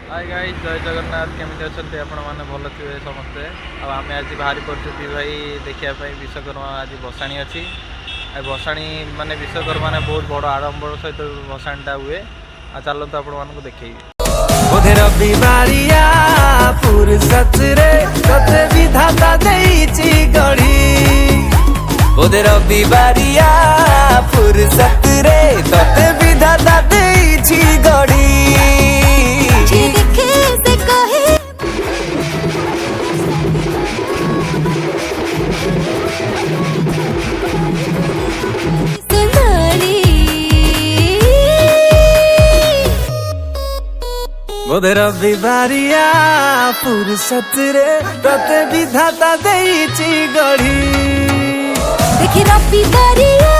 Hi guys, जय जगन्नाथ। केମିତି ଅଛନ୍ତି ଆପଣ ମାନେ? ଭଲ ଥିବେ ସମସ୍ତେ। ଆଉ ଆମେ ଆଜି ବାହାରି ପଡ଼ିଛୁ ଦି ଭାଇ ଦେଖିବା ପାଇଁ ବିଶ୍ୱକର୍ମା ଆଜି ଭସାଣି ଅଛି। ଆଉ ଭସାଣି ମାନେ ବିଶ୍ୱକର୍ମା ମାନେ ବହୁତ ବଡ଼ ଆଡ଼ମ୍ବର ସହିତ ଭସାଣିଟା ହୁଏ। ଆଉ ଚାଲନ୍ତୁ ଆପଣମାନଙ୍କୁ ଦେଖେଇବି। बोधे रविवारिया फुर्सत रे तते विधाता देइची गढ़ी बोधे रविवारिया फुर्सत रे तते विधाता देइची गढ़ी बोधे रविवारिया फुर्सत रे तते विधाता देइची गढ़ी देखी रविवारिया